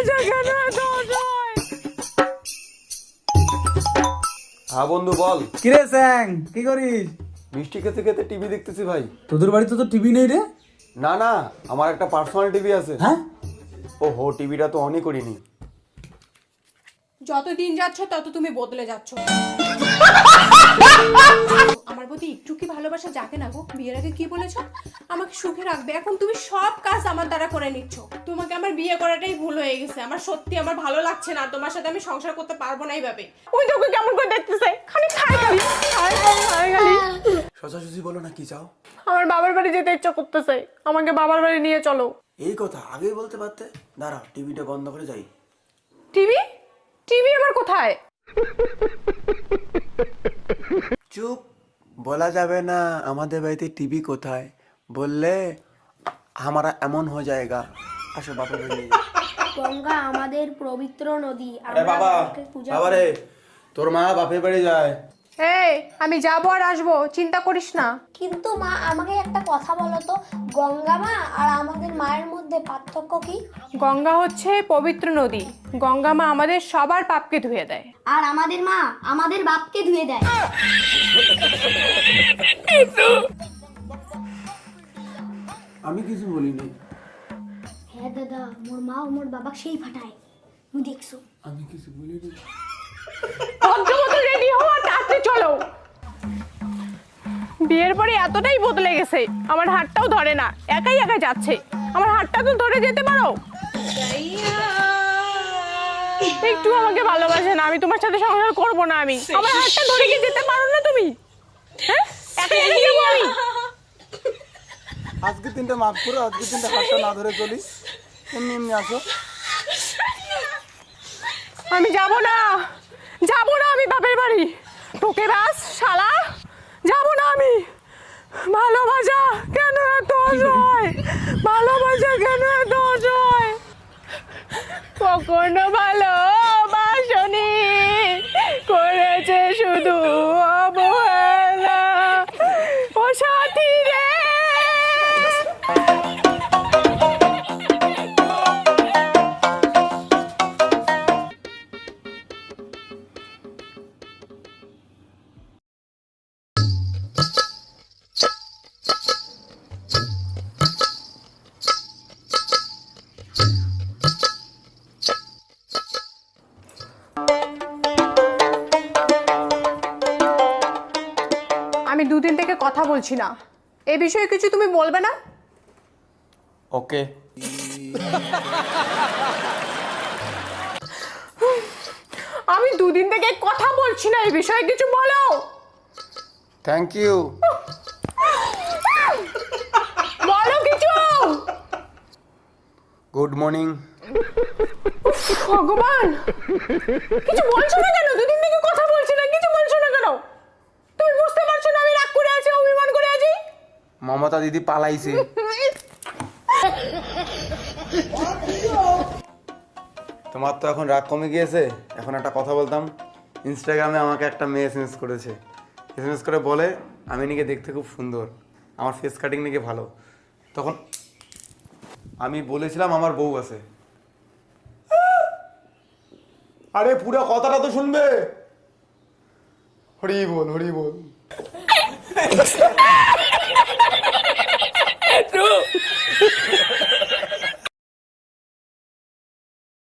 বাজা কেন এত অসহায়? হ্যাঁ বন্ধু বল। কিরে স্যাং, কি করিস? মিষ্টি খেতে খেতে টিভি দেখতেছি ভাই। তোদের বাড়িতে তো টিভি নেই রে? না না, আমার একটা পার্সোনাল টিভি আছে। হ্যাঁ, ওহো, টিভিটা তো অনই করিনি। যত দিন যাচ্ছ তত তুমি বদলে যাচ্ছ। আমার প্রতি একটু কি ভালোবাসা জাগে না গো? বিয়ের আগে কি বলেছ? আমাকে সুখে রাখবে। এখন তুমি সব কাজ আমার দ্বারা করে নিচ্ছ। তোমাকে আমার বিয়ে করাটাই ভুল হয়ে গেছে। আমার সত্যি আমার ভালো লাগছে না। তোমার সাথে আমি সংসার করতে পারবো না এইভাবে। ওই তোকে কেমন করে দেখতেছে, খালি খাই খালি খাই খাই খালি। সোজাসুজি বলো না, কি চাও? আমার বাবার বাড়ি যেতে ইচ্ছা করতেছে, আমাকে বাবার বাড়ি নিয়ে চলো। এই কথা আগেই বলতে পারতে। দাঁড়াও, টিভিটা বন্ধ করে যাই। টিভি? টিভি আবার কোথায়? চুপ, বলা যাবে না আমাদের বাড়িতে টিভি কোথায়। বললে हमारा এমন হয়ে যায়গা। আসো বাপের বাড়ি নিয়ে যাই। গঙ্গা আমাদের পবিত্র নদী। আরে বাবা, বাবা রে, তোর মা বাপের বাড়ি যায়। এই, আমি যাবো আর আসবো, চিন্তা করিস না। কিন্তু মা, আমাকে একটা কথা বলো তো, গঙ্গা মা আর আমাদের মায়ের মধ্যে পার্থক্য কি? গঙ্গা হচ্ছে পবিত্র নদী। গঙ্গা মা আমাদের সবার পাপকে ধুয়ে দেয়। আর আমাদের মা আমাদের বাপকে ধুয়ে দেয়। আমি কিছু বলিনি। হ্যাঁ দাদা, মোর মা ও মোর বাবা সেই ফাটায়, তুমি দেখছো? আমি কিছু বলিনি। ভদ্রমতো রেডি হও আর তাড়াতাড়ি চলো। বিয়ের পরে এতটাই বদলে গেছে, আমার হাতটাও ধরে না, একাই একাই যাচ্ছে। আমার হাতটা তো ধরে যেতে পারো। একটু আমাকে ভালোবাসে না, আমি তোমার সাথে সংসার করব না। আমি আমার হাতটা ধরে কি যেতে পারো না তুমি? হ্যাঁ, একাই একাই যাবো আমি। আজকে তিনটা মাফ করো, আজকে তিনটা হাতটা না ধরে চলিস। এমনি এমনি আসো। আমি যাব না, যাব না আমি বাপের বাড়ি। তোকে বাস শালা, যাব না আমি। ভালোবাসা কেন এত অসহায়? ভালোবাসা কেন এত অসহায়? কখনো ভালোবাসনি, করেছে শুধু অবহেলা। ও সাথী রে, আমি দুদিন থেকে কথা বলছি না, এ বিষয়ে কিছু তুমি বলবে না? ওকে। আমি দুদিন থেকে কথা বলছি না, এই বিষয়ে কিছু বলো। Thank you. বলো কিছু। Good morning. ভগবান, কিছু বলছো না কেন? দুদিন থেকে কথা বলছি না, কিছু বলছো না কেন? তুমি বুঝতে পারছো না আমি রাগ করে আছি, অভিমান করে আছি? মমতা দিদি পালাইছে। তোমার তো এখন রাগ কমে গিয়েছে। এখন একটা কথা বলতাম। ইনস্টাগ্রামে আমাকে একটা মেয়ে এসএমএস করেছে। এসএমএস করে বলে আমি নাকি দেখতে খুব সুন্দর, আমার ফেস কাটিং নাকি ভালো। তখন আমি বলেছিলাম আমার বউ আছে। আরে পুরো কথাটা তো শুনবে। হরি বল, হরি বল।